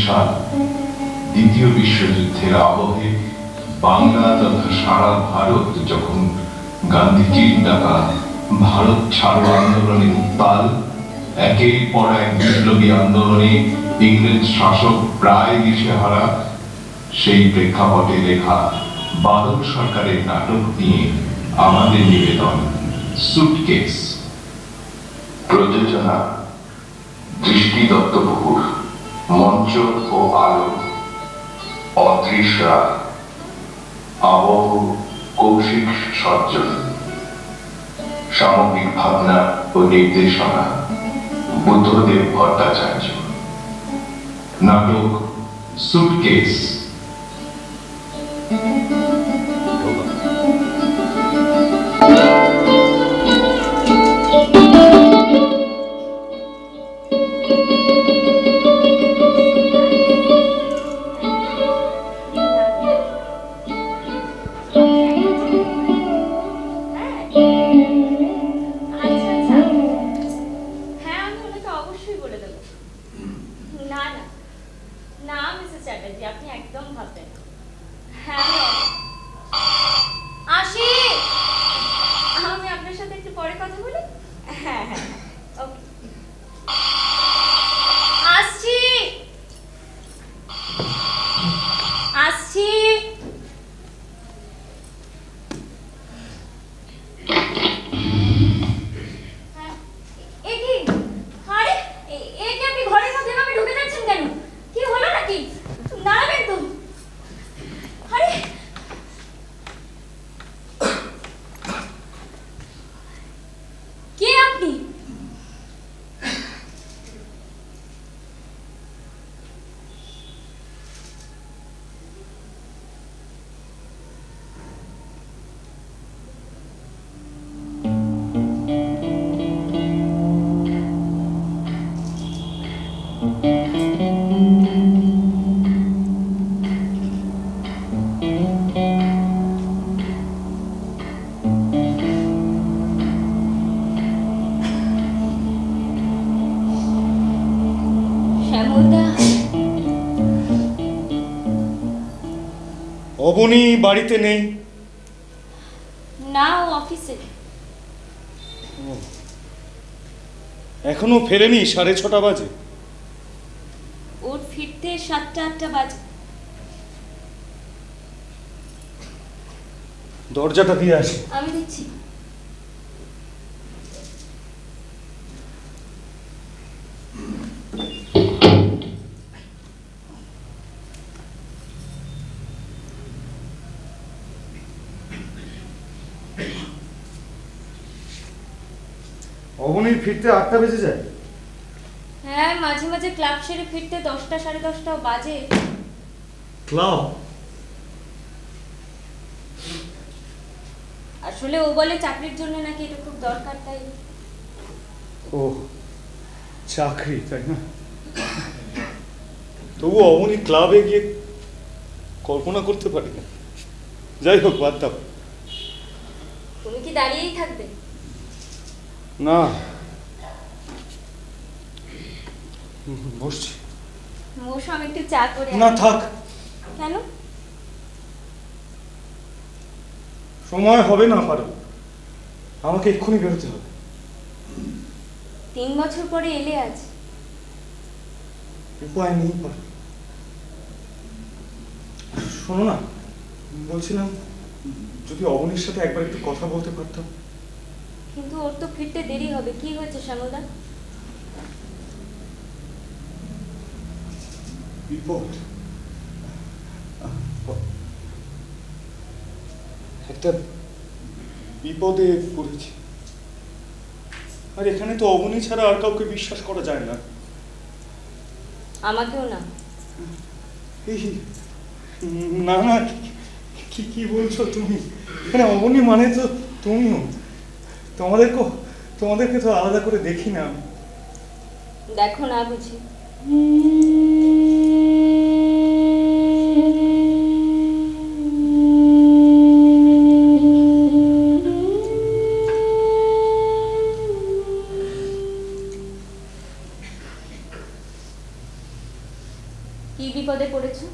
সাল দ্বিতীয় বিশ্বযুদ্ধের আবহে বাংলা তথা সারা ভারত যখন গান্ধীজির ডাকা ভারত ছাড়ো আন্দোলনের উত্তাল, একের পর এক বিপ্লবী আন্দোলনে ইংরেজ শাসক প্রায় দিশেহারা, সেই প্রেক্ষাপটে লেখা বাদল সরকারের নাটক নিয়ে আমাদের নিবেদন সুটকেস। প্রযোজনা দৃষ্টি দত্তপুর, মঞ্চ ও আলো অদৃশ রায়, আবহ কৌশিক সজ্জন, সামগ্রিক ভাবনা ও নির্দেশনা বুদ্ধদেব ভট্টাচার্য। নাটক সুটকেস। অবনী বাড়িতে নেই? না, ও অফিসে। এখনো ফেরেনি? 6:30 বাজে। ওর ফিরতে 7-8 বাজে। দরজাটা দিয়ে আসি। আমি দিচ্ছি। অবনীর ফিরতে 8টা বেজে যায়? হ্যাঁ, মাঝে মাঝে ক্লাব সেরে ফিরতে 10টা 10:30 বাজে। ক্লাব? আসলে ও বলে চাকরির জন্য নাকি এটা খুব দরকার, তাই। ও, চাকরি, তাই না? তবু অবনী ক্লাবে গিয়ে কল্পনা করতে পারি না। যাই হোক, বাদ দাও। তুমি কি দাঁড়িয়েই থাকবে? না, বসছি। বসো, আমি একটু চা করে। না, থাক। কেন? সময় হবে না পারো, আমাকে এক্ষুনি বেরোতে হবে। 3 বছর পরে এলে আজ। উপায় নেই পারো। শোনো না, বলছিলাম যদি অবনীর সাথে একবার একটু কথা বলতে পারতাম। কিন্তু ওর তো ফিরতে দেরি হবে। কি হয়েছে শ্যামলদা? বিপদ, একটা বিপদে পড়েছি। আর এখানে তো অবনী ছাড়া আর কাউকে বিশ্বাস করা যায় না। আমাকেও না। এই না না, কি কি বলছো তুমি? এখানে অবনী মানে তো তুমিও। তোমাদেরকে তো আলাদা করে দেখি না। দেখো না বুঝি? কি বিপদে পড়েছো?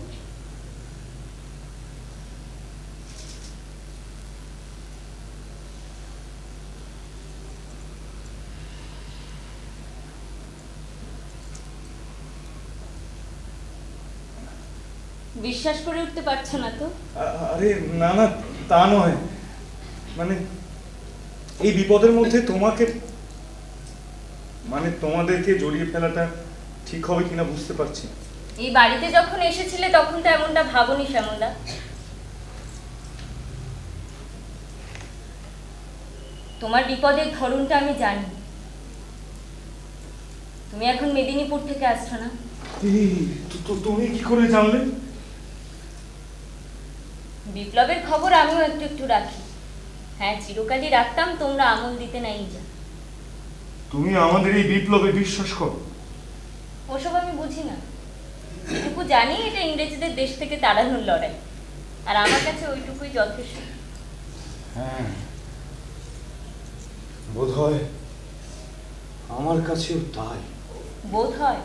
বিশ্বাস করে উঠতে পারছো না তো? আরে না না, তা নয়, মানে এই বিপদের মধ্যে তোমাদেরকে জড়িয়ে ফেলাটা ঠিক হবে কিনা বুঝতে পারছি না। এই বাড়িতে যখন এসেছিলে তখন তো এমনটা ভাবনি শ্যামলদা। তোমার বিপদের ধরনটা আমি জানি। তুমি এখন মেদিনীপুর থেকে আসছো না? তুমি কি করে জানলে? বিপ্লবের খবর আমিও একটু একটু রাখি। হ্যাঁ, চিরকালই রাখতাম, তোমরা আমল দিতে নাই যা। তুমি আমাদের এই বিপ্লবে বিশ্বাস করো? ওসব আমি বুঝি না, এটুকু জানি এটা ইংরেজদের দেশ থেকে তাড়ানোর লড়াই, আর আমার কাছে ওইটুকুই যথেষ্ট। হ্যাঁ, বোধ হয় আমার কাছেও তাই। বোধ হয়?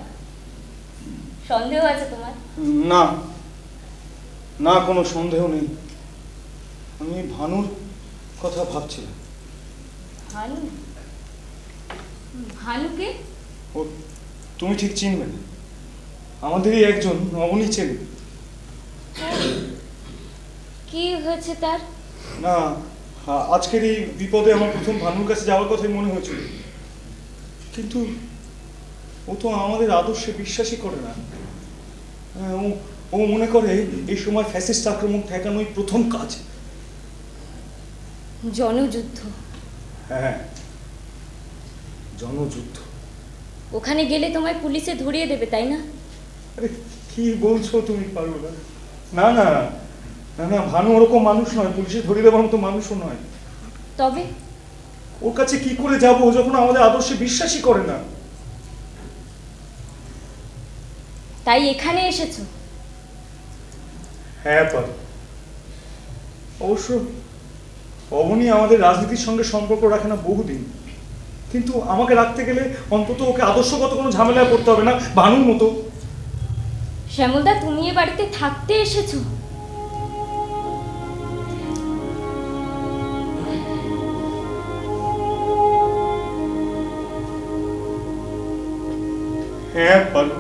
সন্দেহ আছে তোমার? না না, কোনো সন্দেহ নেই। আমি ভানুর কথা ভাবছিলাম। ভানু? ভানুকে? ও তুমি ঠিক চিনবে না, আমাদেরই একজন নবনী চেন। কি হয়েছে তার? না, আজকের এই বিপদে আমার প্রথম ভানুর কাছে যাওয়ার কথাই মনে হয়েছিল, কিন্তু ও তো আমাদের আদর্শে বিশ্বাসই করে না। ও মনে করে এই সময় ফ্যাসিস্ট আক্রমণ ঠেকানোই প্রথম কাজ। জনযুদ্ধ? হ্যাঁ, জনযুদ্ধ। ওখানে গেলে তোমায় পুলিশে ধরিয়ে দেবে, তাই না? আরে কি বলছো তুমি পারুলা? না না না না, ভানু ওরকম মানুষ নয়, পুলিশে ধরিয়ে দেওয়ার মতো মানুষও নয়। তবে ওর কাছে কি করে যাবো যখন আমাদের আদর্শে বিশ্বাসই করে না? তাই এখানে এসেছো? হ্যাঁ পারু, অবশ্য অবনী আমাদের রাজনীতির সঙ্গে সম্পর্ক রাখে না বহুদিন, কিন্তু আমাকে রাখতে গেলে অন্তত ওকে আদর্শগত কোনো ঝামেলায় পড়তে হবে না, ভানুর মতো। শ্যামলদা, তুমি এ বাড়িতে থাকতে এসেছো? হ্যাঁ পারু,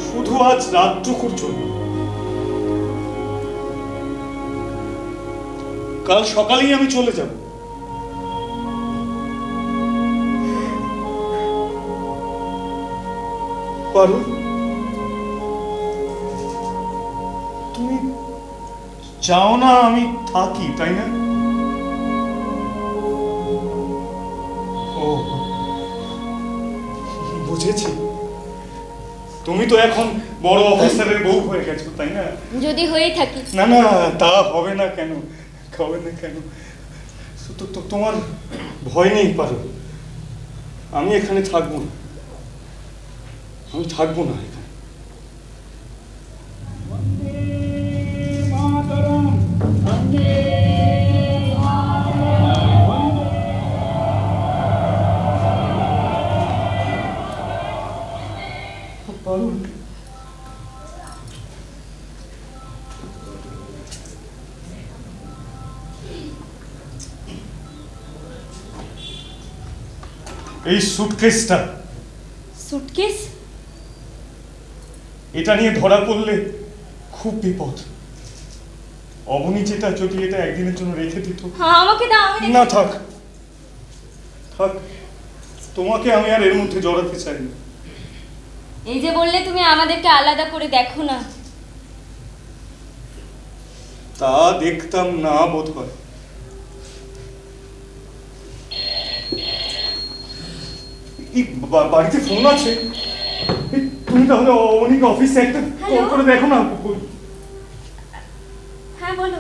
শুধু আজ রাতটুকুর জন্য। কাল সকালেই আমি চলে যাব। পারু, তুমি চাও না আমি থাকি, তাই না? ও বুঝেছি, তুমি তো এখন বড় অফিসারের বউ হয়ে গেছো, তাই না? যদি হয়েই থাকি। না না, তা হবে না কেন, হবে না কেন? তোমার ভয় নেই পারো, আমি এখানে থাকবো না, আমি থাকবো না এখানে। পারুল, এই সুটকেসটা। সুটকেস? এটা নিয়ে ধরা পড়লে খুব বিপদ। অবনী যেটা যদি এটা একদিনের জন্য রেখে দিত। হ্যাঁ, আমাকে দাও, আমি না থাক থাক, তোমাকে আমি আর এর মধ্যে জড়াতে চাই না। এই যে বললে তুমি আমাদেরকে আলাদা করে দেখো না। তা দেখতাম না বোধ হয়। বাড়িতে ফোন আছে, তুমি তাহলে অবনীকে অফিসে একটা কল করে দেখো না। হ্যাঁ বলো,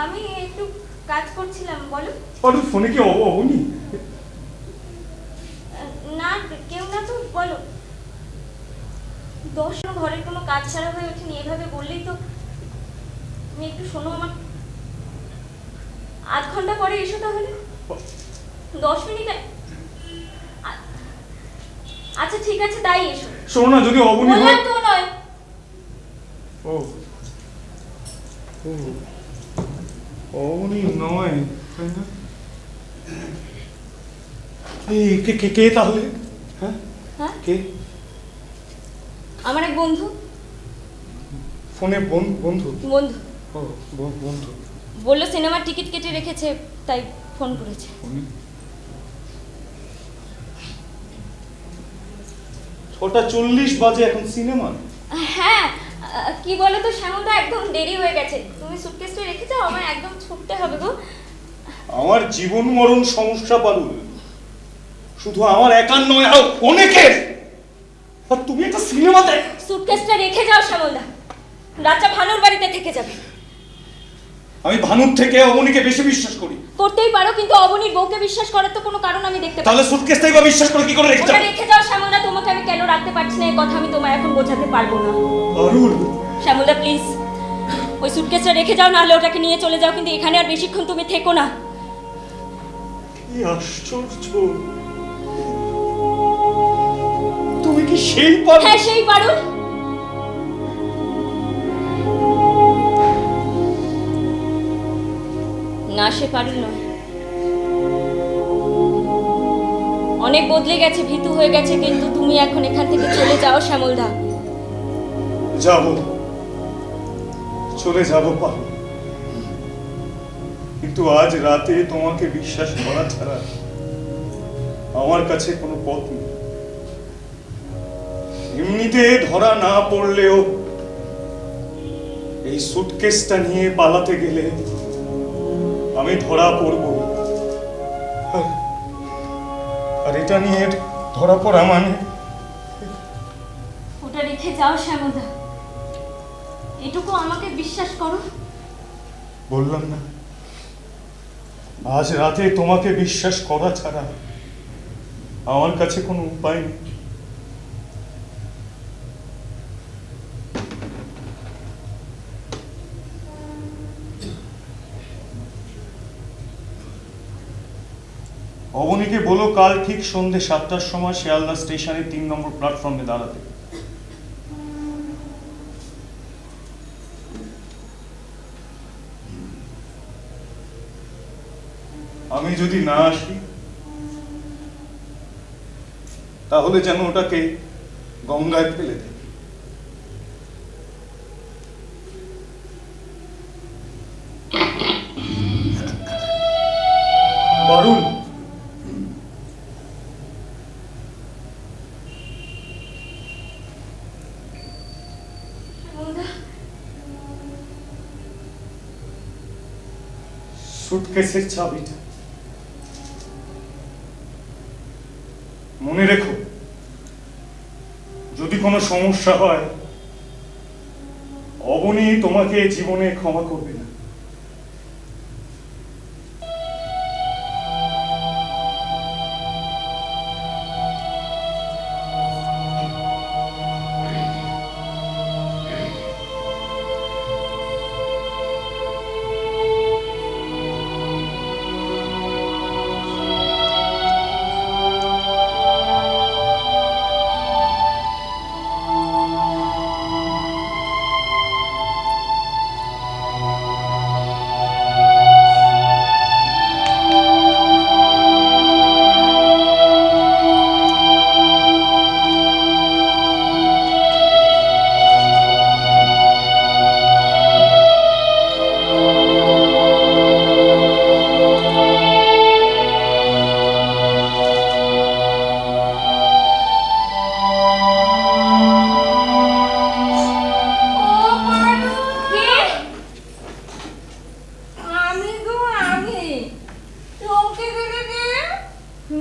আমি একটু কাজ করছিলাম, বলো। ফোনে কি অবনী? না, কেউ না তো, বলো। 10 ঘরের কোনো কাজ ছাড়া হয়ে ওঠেনি, এভাবে বললেই তো। তুমি একটু শোনো, আমার আধ ঘন্টা পরে এসো তাহলে। 10 মিনিট। আচ্ছা ঠিক আছে, তাই এসো। শোনো না, যদি অবনী বললাম হয়। তো নয়। ও ও অবনী নয়, তাই না? এই কে কে কে তাহলে? হ্যাঁ, হ্যাঁ, কে? আমার এক বন্ধু। ফোনে বন্ধু? বন্ধু ও বন্ধু। বললো সিনেমার টিকিট কেটে রেখেছে, তাই ফোন করেছে। 6:40 বাজে, এখন সিনেমা? হ্যাঁ, কি বলো তো শ্যামলদা, একদম দেরি হয়ে গেছে। তুমি সুটকেসটা রেখে যাও, আমার একদম ছুটতে হবে গো। আমার জীবন মরণ সমস্যা পারুল, শুধু আমার একার নয়, আরো অনেকের। আর তুমি একটা সিনেমা দেখ। সুটকেসটা রেখে যাও শ্যামলদা, রাজা ভানুর বাড়িতে থেকে যাবে। আমি ভানুর থেকে অবনীকে বেশি বিশ্বাস করি। করতেই পারো, কিন্তু অবনীর বউকে বিশ্বাস করার তো কোনো কারণ আমি দেখতে পাই তাহলে সুটকেসটাই বা বিশ্বাস করে কি করে রেখে ওটা যাও? রেখে যাও শ্যামলদা, তোমাকে আমি কেন রাখতে পারছি না এই কথা আমি তোমায় এখন বোঝাতে পারবো না। পারুল, শ্যামলদা প্লিজ, ওই সুটকেসটা রেখে যাও, নাহলে ওটাকে নিয়ে চলে যাও, কিন্তু এখানে আর বেশিক্ষণ তুমি থেকো না। কি আশ্চর্য! তুমি কি সেই পারুল? হ্যাঁ, সেই পারুল। না, সে পারুল নয়। অনেক বদলে গেছে, ভীতু হয়ে গেছে, কিন্তু তুমি এখন এখান থেকে চলে যাও শ্যামলদা। যাব, চলে যাব পারুল, কিন্তু আজ রাতে তোমাকে বিশ্বাস করা ছাড়া আমার কাছে কোনো পথ নেই। এমনিতে ধরা না পড়লেও এই সুটকেসটা নিয়ে পালাতে গেলে আমি ধরা পড়ব, আর এটা নিয়ে ধরা পড়া মানে। ওটা রেখে যাও শ্যামলদা, এটুকু আমাকে বিশ্বাস করো। বললাম না, আজ রাতে তোমাকে বিশ্বাস করা ছাড়া আমার কাছে কোনো উপায় নেই। অবনীকে বলো কাল ঠিক সন্ধ্যে 7টার সময় শিয়ালদা স্টেশনে 3 নম্বর প্ল্যাটফর্মে দাঁড়াতে। আমি যদি না আসি তাহলে যেন ওটাকে গঙ্গায় ফেলে দেয়। বারুণ, সুটকেসের চাবিটা মনে রেখো, যদি কোনো সমস্যা হয় অবনী তোমাকে জীবনে ক্ষমা করবে না।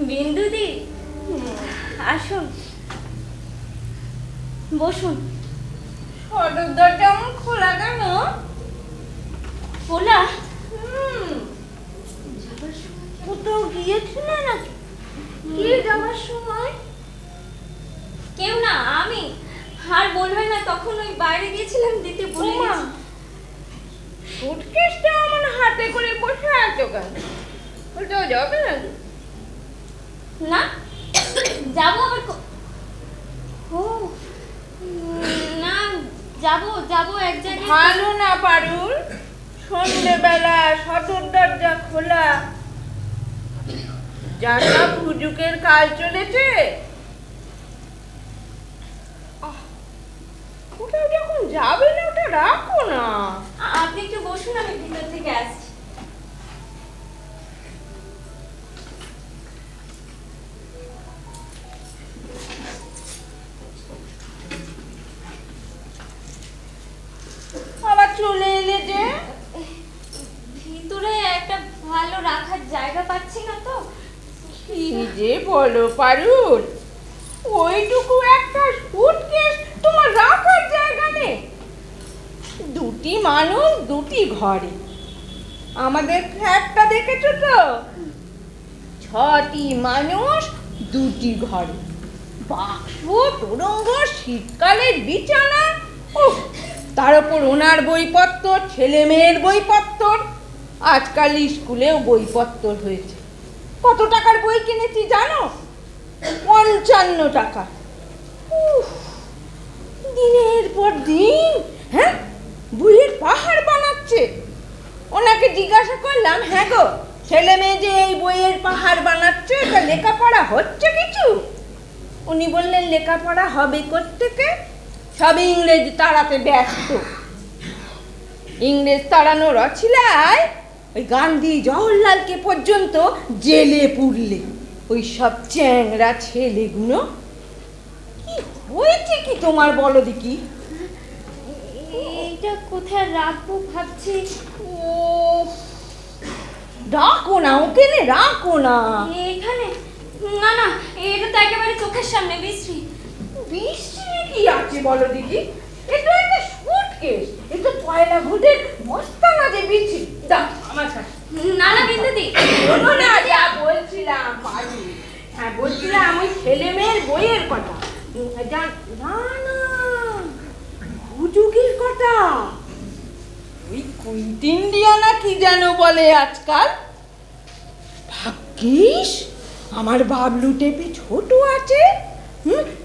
বিন্দুদি, আসুন, বসুন। সদর দরজা আমার খোলা কেন? খোলা? কোথাও গিয়েছিলে নাকি? কি যাওয়ার সময়? কেউ না, আমি। আর বলবে না, তখন ওই বাইরে গিয়েছিলাম, দিতে ভুলে ওমা, গেছি। সুটকেসটা আমার হাতে করে বসে আছো কেন? কোথাও যাবে নাকি? না, যাবো আবার যাবো এক জায়গায়। ভালো না পারুল, সন্ধ্যেবেলা সদর দরজা খোলা, যা সব হুজুকের কাল চলেছে। ওটা যখন যাবে না ওটা রাখো না। আপনি একটু বসুন, আমি ভিতর থেকে আসছি। আবার চলে এলে যে। ভিতরে একটা ভালো রাখার জায়গা পাচ্ছি না তো। কি যে বলো পারুল, ওইটুকু একটা সুটকেস তোমার রাখার জায়গা নেই? দুটি মানুষ দুটি ঘরে। আমাদের ফ্ল্যাটটা দেখেছো তো? 6টি মানুষ দুটি ঘরে, বাক্স, তোরঙ্গ, শীতকালের বিছানা, উফ, তার উপর ওনার বইপত্র, ছেলে মেয়ের বইপত্র, আজকাল স্কুলেও বইপত্র হয়েছে। কত টাকার বই কিনেছি জানো? 55 টাকা। উফ, দিনের পর দিন হ্যাঁ বইয়ের পাহাড় বানাচ্ছে। ওনাকে জিজ্ঞাসা করলাম, হ্যাঁ গো ছেলে মেয়ে যে এই বইয়ের পাহাড় বানাচ্ছে, তা লেখাপড়া হচ্ছে কিছু? উনি বললেন লেখাপড়া হবে কোত্থেকে, সব ইংরেজ তাড়াতে ব্যস্ত। ইংরেজ তাড়ানোর অছিলায় ওই গান্ধী জওহরলালকে পর্যন্ত জেলে পুরলে ওই সব চ্যাংড়া ছেলেগুলো। কি হয়েছে কি তোমার বলো দেখি? এইটা কোথায় রাখবো ভাবছি। ও রাখো না, ওখানে রাখো না। এখানে? না না, এটা তো একেবারে চোখের সামনে বিশ্রী। বৃষ্টি কি আছে বলো দেখি? এটা একটা সুটকেস, এটা পয়লা ভোটের বস্তা না যে বিচ্ছি। দাও আমার কাছে। না না বিন্দুদি, শোনো না, যা বলছিলাম পারি। হ্যাঁ বলছিলাম ওই ছেলে মেয়ের বইয়ের কথা। না না, হুজুগের কথা। ওই কুইন্ট ইন্ডিয়া না কি যেন বলে আজকাল। ভাগ্যিস আমার বাবলু টেপে ছোট আছে,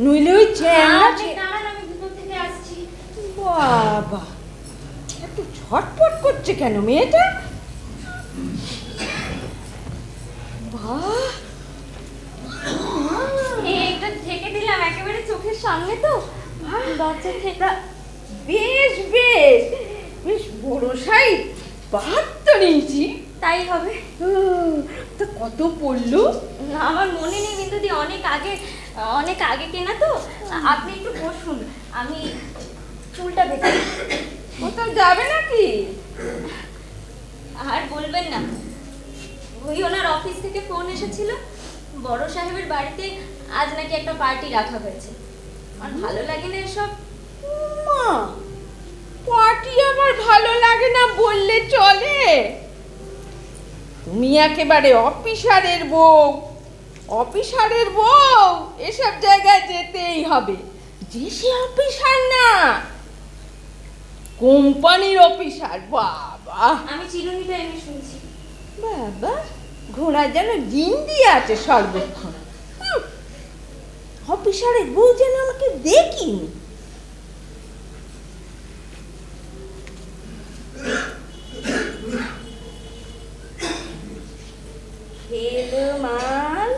নইলে ওই চ্যাংড়া দাঁড়ান, আমি ভিতর থেকে আসছি। বাবা, একটু ছটফট করছে কেন মেয়েটা? বাহ, এটা ঢেকে দিলাম একেবারে চোখের সামনে তো, দরজা থেকে। বেশ বেশ বেশ বড় সাইজ, 72 ইঞ্চি। তাই হবে। তো কত পড়লো? আমার মনে নেই বিন্দুদি, অনেক আগে কেনা তো। আপনি একটু বসুন, আমি চুলটা বেঁধে দিই। কোথাও যাবে নাকি? আর বলবেন না, ওই ওনার অফিস থেকে ফোন এসেছিল, বড় সাহেবের বাড়িতে আজ নাকি একটা পার্টি রাখা হয়েছে। আর ভালো লাগে না এসব। মা, পার্টি আবার ভালো লাগে না বললে চলে? তুমি একেবারে অফিসারের বউ, অফিসারের বউ, এসব জায়গায় যেতেই হবে। যে সে অফিসার না, কোম্পানির অফিসার। বাবা আমি চিরুনিটা এনে শুনছি। বাবা, ঘোড়া যেন জিন্দি আছে সর্বক্ষণ। অফিসারের বউ যেন আমাকে দেখিনি। খেলো মাল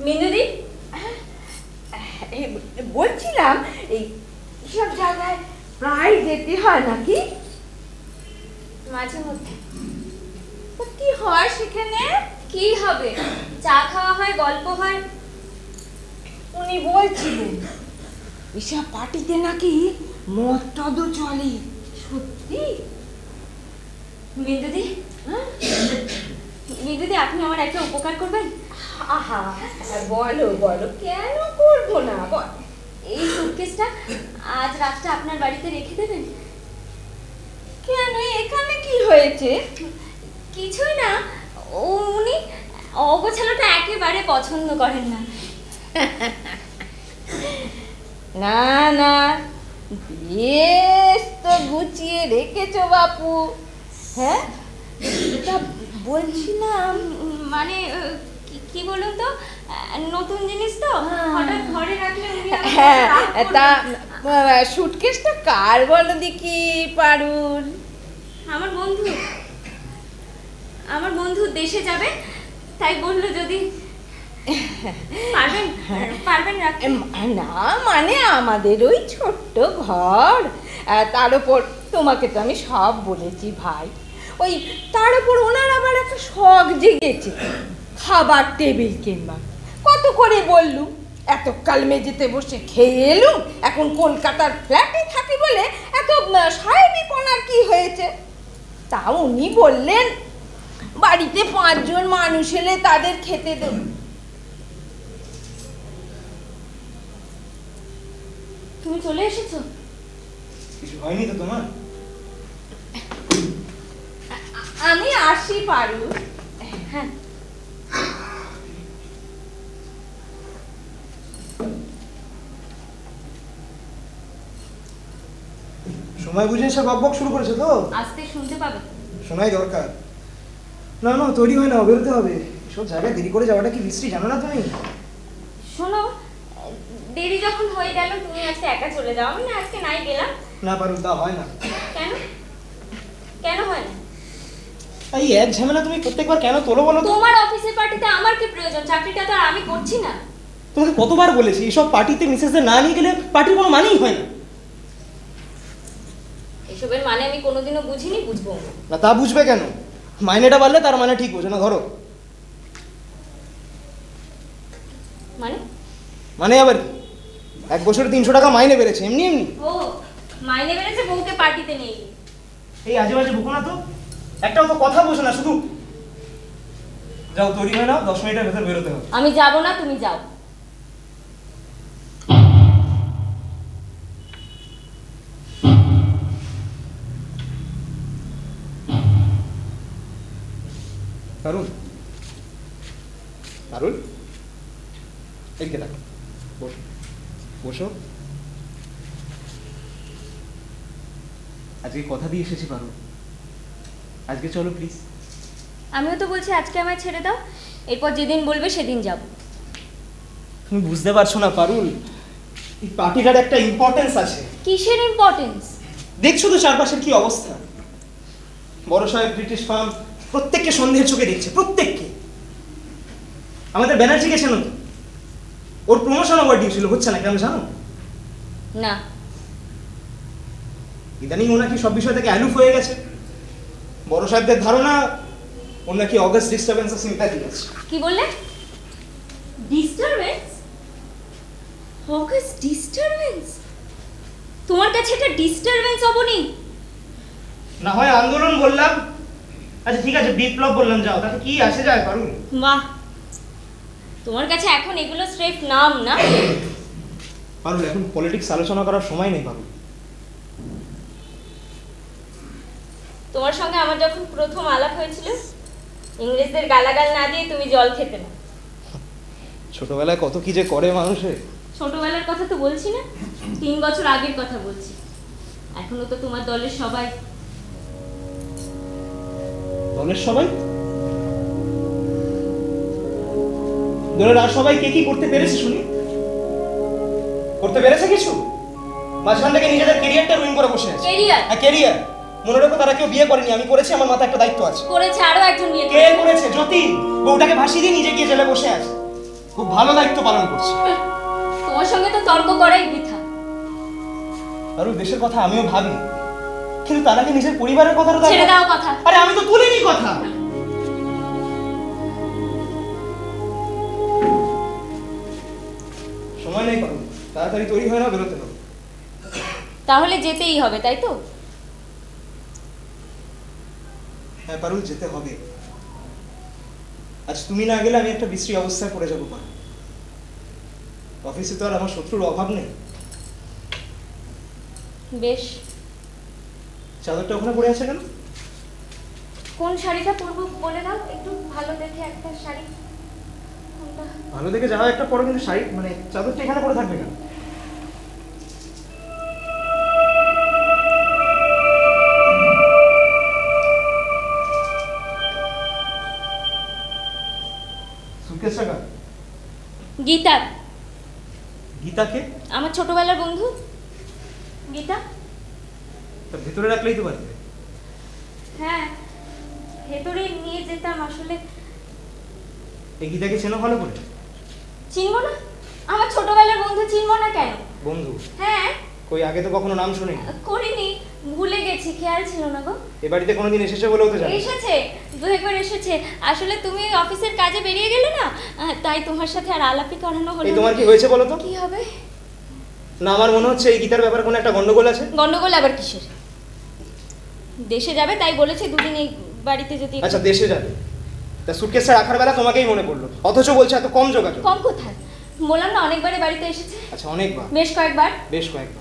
মিনুদি, বলছিলাম এই সব জায়গায় প্রায় যেতে হয় নাকি? মাঝে মধ্যে। তা কি হয় সেখানে? কি হবে, চা খাওয়া হয়, গল্প হয়। উনি বলছিলেন এসব পার্টিতে নাকি মদ টদও চলে। সত্যি? বিন্দুদি, হ্যাঁ? বিন্দুদি, আপনি আমার একটা উপকার করবেন? আহা, বলো বলো, কেন করবো না, বল। এই সুটকেসটা আজ রাতটা আপনার বাড়িতে রেখে দেবেন? কেন, এখানে কি হয়েছে? কিছুই না, উনি অগোছালোটা একেবারে পছন্দ করেন না। না না, বেশ তো গুছিয়ে রেখেছো বাপু। হ্যাঁ, এটা বলছিলাম মানে কি বলুন তো, নতুন জিনিস তো হঠাৎ ঘরে রাখলে উনি আবার হ্যাঁ রাগ করবেন। তা সুটকেসটা কার বলো দেখি পারুল? আমার বন্ধু, আমার বন্ধু দেশে যাবে, তাই বললো যদি পারবেন, পারবেন রাখতে। না মানে আমাদের ওই ছোট্ট ঘর, তার উপর তোমাকে তো আমি সব বলেছি ভাই, ওই তার উপর ওনার আবার একটা শখ জেগেছে খাবার টেবিল কিনবার। কত করে বললুম, এতকাল মেঝেতে বসে খেয়ে এলুম, এখন কলকাতার ফ্ল্যাটে থাকি বলে এত সাহেবিপনার কি হয়েছে? তা উনি বললেন বাড়িতে 5 জন মানুষ এলে তাদের খেতে দেব। তুমি চলে এসেছো? কিছু হয়নি তো তোমার? আমি আসি পারুল। হ্যাঁ, সময় বুঝে এসে বকবক শুরু করেছে তো? আস্তে শুনতে পাবে। শোনাই দরকার। না না তৈরি হয় না, বেরোতে হবে। সব জায়গায় দেরি করে যাওয়াটা কি বিশ্রী জানো না তুমি? শোনো, দেরি যখন হয়ে গেল তুমি আজকে একা চলে যাও, আমি না আজকে নাই গেলাম। না পারুল, তা হয় না। কেন, কেন হয় না? এই এক ঝামেলা তুমি প্রত্যেকবার কেন তোলো বলো তো? তোমার অফিসের পার্টিতে আমার কি প্রয়োজন? চাকরিটা তো আর আমি করছি না। তোমাকে কতবার বলেছি এইসব পার্টিতে মিসেসদের না নিয়ে গেলে পার্টির কোনো মানেই হয় না। এসবের মানে আমি কোনোদিনও বুঝিনি, বুঝবো না। না তা বুঝবে কেন? মাইনেটা বাড়লে তার মানে ঠিক বোঝো না, ধরো। মানে? মানে আবার কি? 1 বছরে 300 টাকা মাইনে বেড়েছে, এমনি এমনি। ও, মাইনে বেড়েছে বউকে পার্টিতে নিয়ে গিয়ে। এই আজে বাজে বকো না তো, একটাও তো কথা বোঝো না, শুধু যাও তৈরি হয় না, 10 মিনিটের ভেতর বেরোতে হবে। আমি যাব না, তুমি যাও। পারুল, পারুল, এদিকে দেখো, বসো বসো। আজকে কথা দিয়ে এসেছি পারুল, আজকে চলো প্লিজ। আমিও তো বলছি আজকে আমায় ছেড়ে দাও, এরপর যেদিন বলবে সেদিন যাব। তুমি বুঝতে পারছো না পারুল, এই পার্টিটার একটা ইম্পর্টেন্স আছে। কিসের ইম্পর্টেন্স? দেখছো তো চারপাশের কি অবস্থা। বড় সাহেব ব্রিটিশ ফার্ম প্রত্যেককে সন্দেহের চোখে দেখছে, প্রত্যেককে। আমাদের ব্যানার্জিকে চেনো তো? ওর প্রমোশন ওভার ডিউ ছিল, হচ্ছে না কেন জানো? না। ইদানিং ও নাকি সব বিষয় থেকে অ্যালুফ হয়ে গেছে। বড় সাহেবদের ধারণা ওর নাকি অগাস্ট ডিস্টারবেন্সের সিম্প্যাথি আছে। কি বললে? ডিস্টারবেন্স? August disturbance? তোমার কাছে এটা ডিস্টারবেন্স অবনি? না হয় আন্দোলন বললাম, আচ্ছা ঠিক আছে বিপ্লব বললাম, যাও, তাতে কি আসে যায় পারুল? বাহ, তোমার কাছে এখন এগুলো স্রেফ নাম না? পারুল এখন পলিটিক্স আলোচনা করার সময় নেই পারুল। তোমার সঙ্গে আমার যখন প্রথম আলাপ হয়েছিল, ইংরেজদের গালাগাল না দিয়ে তুমি জল খেতে না। ছোটবেলায় কত কি যে করে মানুষের। ছোটবেলার কথা তো বলছি না, 3 বছর আগের কথা বলছি। এখনো তো তোমার দলের সবাই। দলের সবাই? দলের আর সবাই কে কি করতে পেরেছে শুনি? করতে পেরেছে কিছু? মাঝখান থেকে নিজেদের কেরিয়ারটা রুইন করে বসে আছে। কেরিয়ার হ্যাঁ কেরিয়ার। মনে রাখো তারা কেউ বিয়ে করেনি, আমি করেছি, আমার মাথায় একটা দায়িত্ব আছে। করেছে, আরো একজন বিয়ে কে করেছে? জ্যোতি। বউটাকে ভাসিয়ে দিয়ে নিজে গিয়ে জেলে বসে আছে, খুব ভালো দায়িত্ব পালন করছে। তোমার সঙ্গে তো তর্ক করাই বৃথা। আর ওই দেশের কথা আমিও ভাবি, কিন্তু তার আগে নিজের পরিবারের কথাটা তো ছেড়ে দাও কথা। আরে আমি তো তুলিনি কথা। সময় নেই পারুল, তাড়াতাড়ি তৈরি হয় না, বেরোতে হবে। তাহলে যেতেই হবে, তাই তো? হ্যাঁ পারুল, যেতে হবে। আজ তুমি না গেলে আমি একটা বিশ্রী অবস্থায় পড়ে যাবো পারুল। অফিসে তো আর আমার শত্রুর অভাব নেই। বেশ। চাদরটা ওখানে পড়ে আছে কেন? কোন শাড়িটা পরবো বলে দাও, একটু ভালো দেখে একটা শাড়ি। কোনটা? ভালো দেখে যাওয়া একটা পরে, কিন্তু শাড়ি মানে চাদরটা এখানে পড়ে থাকবে কেন? সুটকেসটা কার? গীতা, গীতাকে? আমার ছোটবেলার বন্ধু গীতা। তা ভেতরে রাখলেই তো পারবে। হ্যাঁ, ভেতরে নিয়ে যেতাম আসলে। এই গীতাকে চেনো ভালো করে? চিনবো না? আমার ছোটবেলার বন্ধু, চিনবো না কেন? বন্ধু? হ্যাঁ। কই আগে তো কখনো নাম শুনিনি। করিনি, ভুলে গেছি, খেয়াল ছিল না গো। এ বাড়িতে কোনোদিন এসেছে বলেও তো জানি। এসেছে, দু একবার এসেছে। আসলে তুমি অফিসের কাজে বেরিয়ে গেলে না, তাই তোমার সাথে আর আলাপই করানো হলো এই না। তোমার কি হয়েছে বলো তো? কি হবে? না, আমার মনে হচ্ছে এই গীতার ব্যাপারে কোনো একটা গন্ডগোল আছে। গন্ডগোল আবার কিসের? দেশে যাবে তাই বলেছে, দুদিন এই বাড়িতে যদি। আচ্ছা, দেশে যাবে, তা সুটকেসটা রাখার বেলা তোমাকেই মনে পড়লো, অথচ বলছে এত কম যোগাযোগ। কম কোথায়? বললাম না অনেকবারই বাড়িতে এসেছে। আচ্ছা, অনেকবার? বেশ কয়েকবার। বেশ কয়েকবার।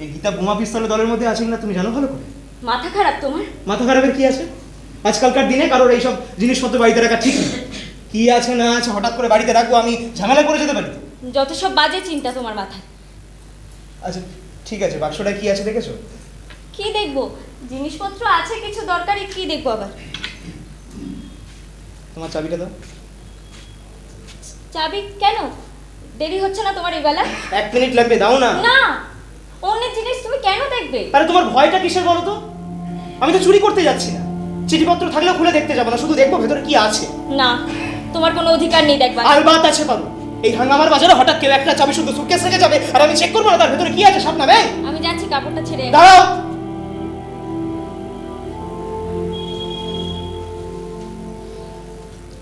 এই গীতা বোমা পিস্তলের দলের মধ্যে আছে কিনা তুমি জানো ভালো করে? মাথা খারাপ তোমার? মাথা খারাপের কি আছে? আজকালকার দিনে কারোর এইসব জিনিসপত্র বাড়িতে রাখা ঠিক নেই। কি আছে না আছে হঠাৎ করে বাড়িতে রাখবো, আমি ঝামেলা করে যেতে পারি। যত সব বাজে চিন্তা তোমার মাথায়। আচ্ছা ঠিক আছে, বাক্সটায় কি আছে দেখেছো? কি দেখবো? জিনিসপত্র আছে কিছু দরকারি, কি দেখবো আবার? তোমার চাবিটা দাও। চাবি কেন? দেরি হচ্ছে না তোমার এই বেলা? 1 মিনিট লাগবে, দাও না। না, অন্যের জিনিস তুমি কেন দেখবে? আরে তোমার ভয়টা কিসের বলো তো? আমি তো চুরি করতে যাচ্ছি না, চিঠিপত্র থাকলেও খুলে দেখতে যাবো না, শুধু দেখবো ভেতরে কি আছে। না, তোমার কোনো অধিকার নেই দেখবা। আলবাত আছে পারো। এই হাঙ্গামার বাজারে হঠাৎ কেউ একটা চাবি শুধু সুটকেস রেখে যাবে আর আমি চেক করবো না তার ভেতরে কি আছে? সাপ না ব্যাগ? আমি যাচ্ছি, কাপড়টা ছেড়ে। দাঁড়াও।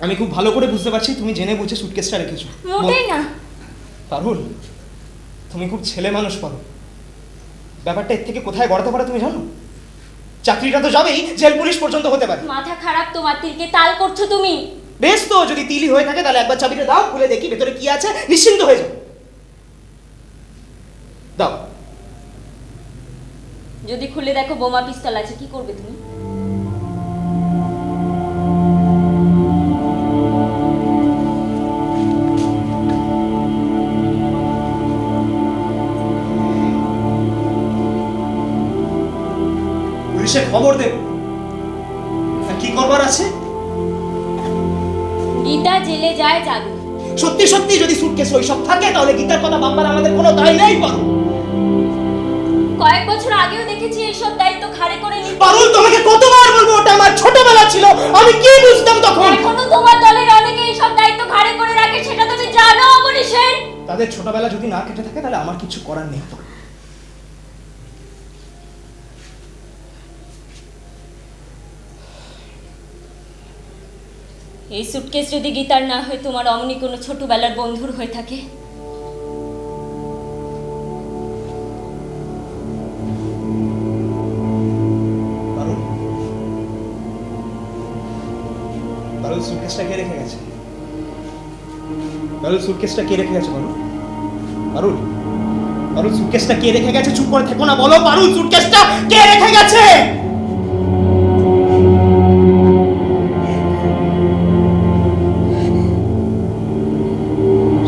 আমি খুব ভালো করে বুঝতে পারছি তুমি জেনে বুঝে সুটকেসটা রেখেছো। মোটেই না। পারুল, তুমি খুব ছেলে মানুষ পারো। ব্যাপারটা এর থেকে কোথায় গড়াতে পারে তুমি জানো? চাকরিটা তো যাবেই, জেল পুলিশ পর্যন্ত হতে পারে। মাথা খারাপ তোমার, তিলকে তাল করছো তুমি। বেশ তো, যদি তিলি হয়ে থাকে তাহলে একবার চাবিটা দাও, খুলে দেখি ভেতরে কি আছে, নিশ্চিন্ত হয়ে যাও। দাও। যদি খুলে দেখো বোমা পিস্তল আছে, কি করবে তুমি? পুলিশে খবর দেব। কি করবার আছে? গীতা জেলে যায় যাবে। সত্যি সত্যি যদি সুটকেস ওই সব থাকে তাহলে গীতার কথা ভাববার আমাদের কোনো দায় নেই পারুল। কয়েক বছর আগেও দেখেছি এইসব দায়িত্ব ঘাড়ে করে নিতে। পারুল, তোমাকে কতবার বলবো, ওটা আমার ছোটবেলা ছিল, আমি কি বুঝতাম তখন? এখনো তোমার দলের অনেকে এইসব দায়িত্ব ঘাড়ে করে রাখে, সেটা তুমি জানো অবনী সেন? তাদের ছোটবেলা যদি না কেটে থাকে তাহলে আমার কিছু করার নেই। এই সুটকেস যদি গীতার না হয়, তোমার অমনি কোনো ছোটবেলার বন্ধুর হয়ে থাকে। পারুল, পারুল সুটকেসটা কে রেখে গেছে? পারুল সুটকেসটা কে রেখে গেছে বলো? পারুল, পারুল সুটকেসটা কে রেখে গেছে? চুপ করে থেকো না, বলো পারুল সুটকেসটা কে রেখে গেছে?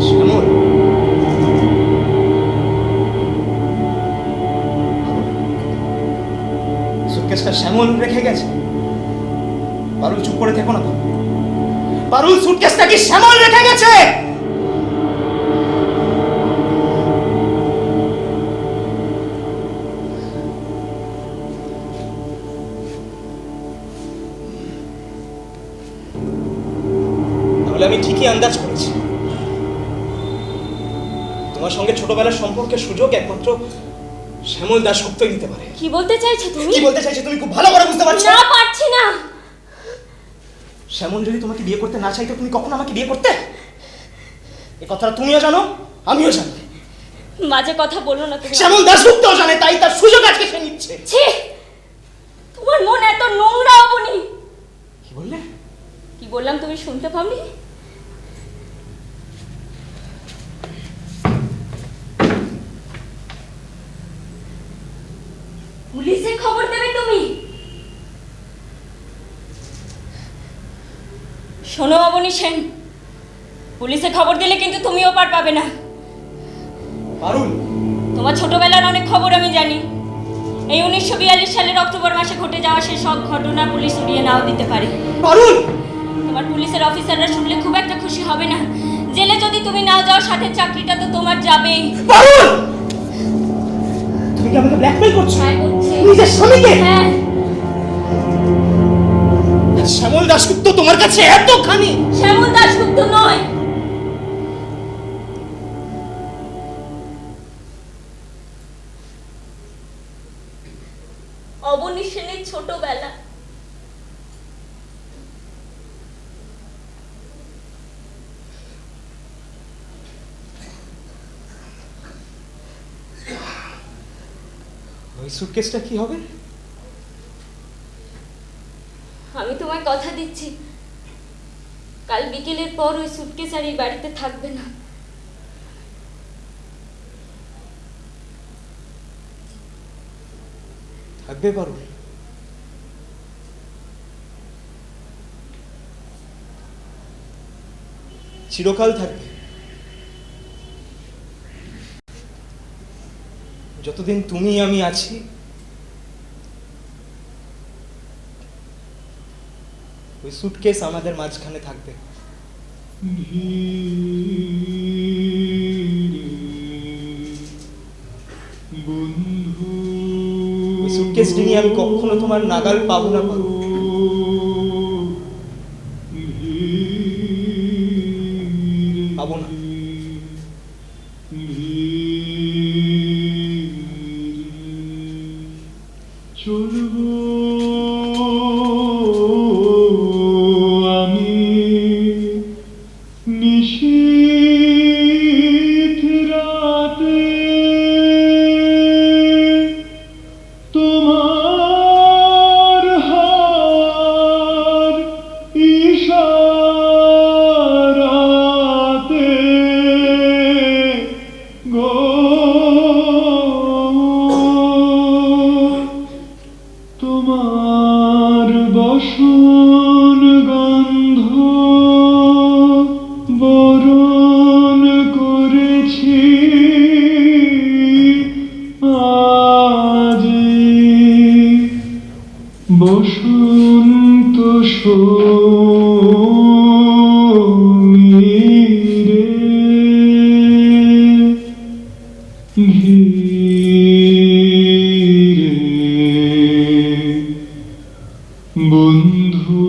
শ্যামল। সুটকেসটা শ্যামল রেখে গেছে? পারুল চুপ করে থেকো না তো। পারুল সুটকেসটা কি শ্যামল রেখে গেছে? তাহলে আমি ঠিকই আন্দাজ করেছি, তোমার সঙ্গে ছোটবেলার সম্পর্কের সুযোগ একমাত্র শ্যামল দাশগুপ্তই নিতে পারে। কি বলতে চাইছো তুমি? কি বলতে চাইছো তুমি খুব ভালো করে বুঝতে পারছো? না, পারছি না। শ্যামল যদি তোমাকে বিয়ে করতে না চাইতো তুমি কখনো আমাকে বিয়ে করতে? এই কথাটা তুমিও জানো, আমিও জানি। মাঝে কথা বলো না তুমি। শ্যামল দাশগুপ্তও জানে, তাই তার সুযোগ আজকে সে নিচ্ছে। ছি, তোমার মন এত নোংরা অবনী। কি বললে? কি বললাম তুমি শুনতে পাওনি? পুলিশে খবর দেবে তুমি? শোনো অবনী সেন, পুলিশে খবর দিলে কিন্তু তুমিও পার পাবে না। পারুল, তোমার ছোটবেলার অনেক খবর আমি জানি। এই 1942 সালের অক্টোবর মাসে ঘটে যাওয়া সেই সব ঘটনা পুলিশ উড়িয়ে নাও দিতে পারে। পারুল, তোমার পুলিশের অফিসাররা শুনলে খুব একটা খুশি হবে না। জেলে যদি তুমি নাও যাও, সাথে চাকরিটা তো তোমার যাবেই। পারুল, তুমি কি আমাকে ব্ল্যাকমেল করছো? হ্যাঁ, করছি। নিজের স্বামীকে? হ্যাঁ, শ্যামল দাশগুপ্ত তোমার কাছে এতখানি? শ্যামল দাশগুপ্ত নয়, অবনী সেনের ছোটবেলা। ওই সুটকেসটা কি হবে? আমি তোমায় কথা দিচ্ছি, কাল বিকেলের পর ওই সুটকেস আর এই বাড়িতে থাকবে না। থাকবে পারুল? চিরকাল থাকবে? যতদিন তুমি আমি আছি ওই সুটকেস আমাদের মাঝখানে থাকবে। ওই সুটকেস নিয়ে আমি কখনো তোমার নাগাল পাবো না পারুল। পাবো না। চলবো আমি নিশীথ রাতে, তোমার হার ইশারাতে গো, তোমার বসন গন্ধ বরণ করেছি আজি, বসন্ত সমীরে ধীরে বন্ধু